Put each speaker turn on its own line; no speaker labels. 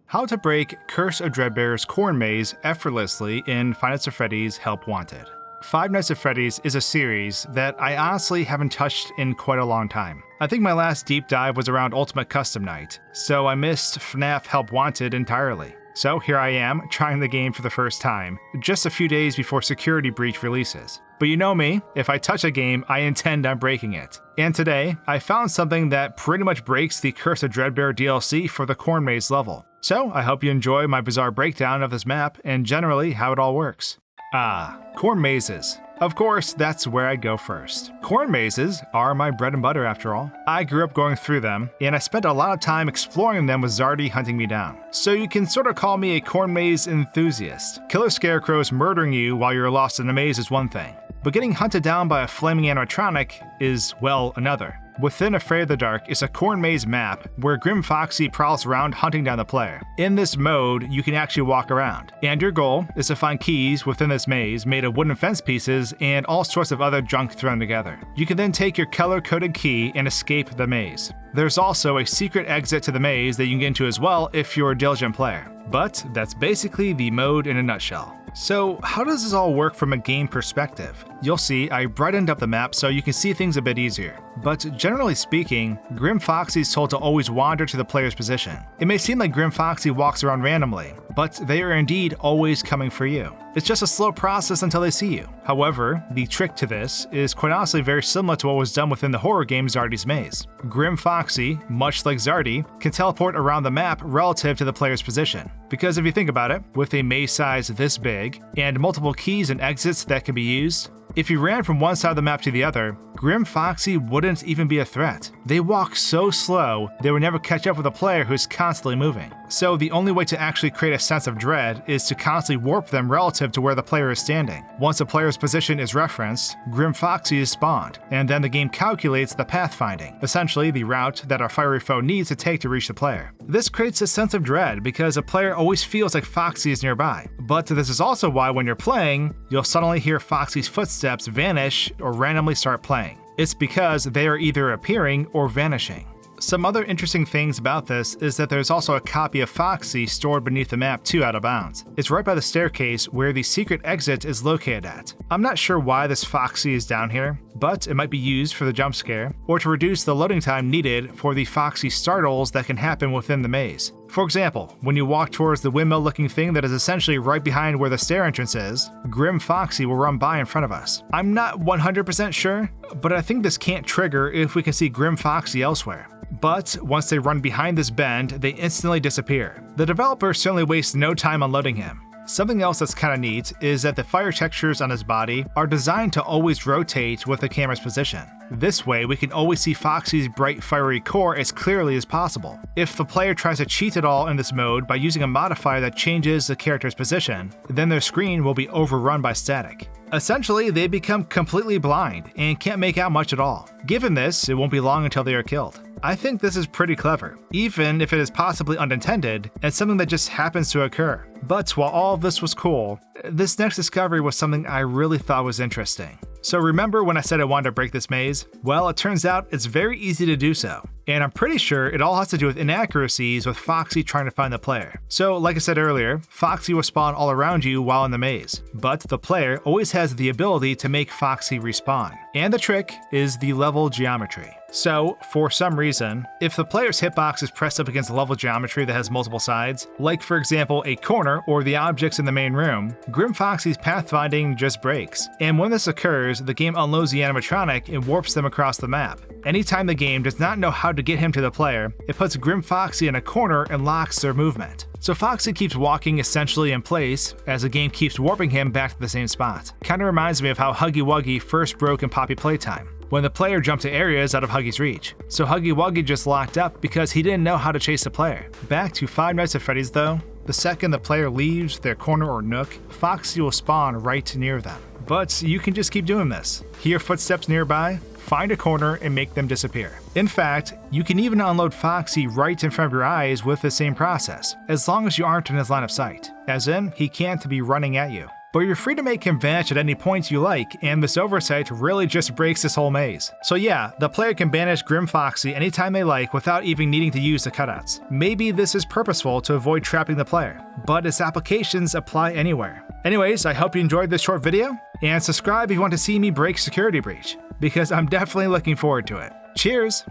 How to break Curse of Dreadbear's corn maze effortlessly in Five Nights at Freddy's Help Wanted. Five Nights at Freddy's is a series that I honestly haven't touched in quite a long time. I think my last deep dive was around Ultimate Custom Night, so I missed FNAF Help Wanted entirely. So here I am, trying the game for the first time, just a few days before Security Breach releases. But you know me, if I touch a game, I intend on breaking it. And today, I found something that pretty much breaks the Curse of Dreadbear DLC for the corn maze level. So I hope you enjoy my bizarre breakdown of this map and generally how it all works. Corn mazes. Of course, that's where I go first. Corn mazes are my bread and butter after all. I grew up going through them, and I spent a lot of time exploring them with Zardy hunting me down. So you can sort of call me a corn maze enthusiast. Killer scarecrows murdering you while you're lost in a maze is one thing, but getting hunted down by a flaming animatronic is, well, another. Within Afraid of the Dark is a corn maze map where Grimm Foxy prowls around hunting down the player. In this mode, you can actually walk around, and your goal is to find keys within this maze made of wooden fence pieces and all sorts of other junk thrown together. You can then take your color-coded key and escape the maze. There's also a secret exit to the maze that you can get into as well if you're a diligent player. But that's basically the mode in a nutshell. So how does this all work from a game perspective? You'll see I brightened up the map so you can see things a bit easier. But generally speaking, Grimm Foxy is told to always wander to the player's position. It may seem like Grimm Foxy walks around randomly, but they are indeed always coming for you. It's just a slow process until they see you. However, the trick to this is quite honestly very similar to what was done within the horror game Zardy's Maze. Grimm Foxy, much like Zardy, can teleport around the map relative to the player's position. Because if you think about it, with a maze size this big, and multiple keys and exits that can be used, if you ran from one side of the map to the other, Grimm Foxy wouldn't even be a threat. They walk so slow, they would never catch up with a player who's constantly moving. So the only way to actually create a sense of dread is to constantly warp them relative to where the player is standing. Once a player's position is referenced, Grimm Foxy is spawned, and then the game calculates the pathfinding, essentially the route that our fiery foe needs to take to reach the player. This creates a sense of dread because a player always feels like Foxy is nearby. But this is also why when you're playing, you'll suddenly hear Foxy's footsteps vanish or randomly start playing. It's because they are either appearing or vanishing. Some other interesting things about this is that there's also a copy of Foxy stored beneath the map too out of bounds. It's right by the staircase where the secret exit is located at. I'm not sure why this Foxy is down here, but it might be used for the jump scare, or to reduce the loading time needed for the Foxy startles that can happen within the maze. For example, when you walk towards the windmill-looking thing that is essentially right behind where the stair entrance is, Grimm Foxy will run by in front of us. I'm not 100% sure, but I think this can't trigger if we can see Grimm Foxy elsewhere. But once they run behind this bend, they instantly disappear. The developer certainly wastes no time unloading him. Something else that's kinda neat is that the fire textures on his body are designed to always rotate with the camera's position. This way, we can always see Foxy's bright fiery core as clearly as possible. If the player tries to cheat at all in this mode by using a modifier that changes the character's position, then their screen will be overrun by static. Essentially, they become completely blind and can't make out much at all. Given this, it won't be long until they are killed. I think this is pretty clever, even if it is possibly unintended and something that just happens to occur. But while all of this was cool, this next discovery was something I really thought was interesting. So remember when I said I wanted to break this maze? Well, it turns out it's very easy to do so. And I'm pretty sure it all has to do with inaccuracies with Foxy trying to find the player. So like I said earlier, Foxy will spawn all around you while in the maze, but the player always has the ability to make Foxy respawn. And the trick is the level geometry. So, for some reason, if the player's hitbox is pressed up against level geometry that has multiple sides, like for example a corner or the objects in the main room, Grimm Foxy's pathfinding just breaks. And when this occurs, the game unloads the animatronic and warps them across the map. Anytime the game does not know how to get him to the player, it puts Grimm Foxy in a corner and locks their movement. So Foxy keeps walking essentially in place as the game keeps warping him back to the same spot. Kinda reminds me of how Huggy Wuggy first broke in Poppy Playtime, when the player jumped to areas out of Huggy's reach. So Huggy Wuggy just locked up because he didn't know how to chase the player. Back to Five Nights at Freddy's though, the second the player leaves their corner or nook, Foxy will spawn right near them. But you can just keep doing this. Hear footsteps nearby, find a corner, and make them disappear. In fact, you can even unload Foxy right in front of your eyes with the same process, as long as you aren't in his line of sight. As in, he can't be running at you. But you're free to make him vanish at any point you like, and this oversight really just breaks this whole maze. So yeah, the player can banish Grimm Foxy anytime they like without even needing to use the cutouts. Maybe this is purposeful to avoid trapping the player, but its applications apply anywhere. Anyways, I hope you enjoyed this short video, and subscribe if you want to see me break Security Breach, because I'm definitely looking forward to it. Cheers!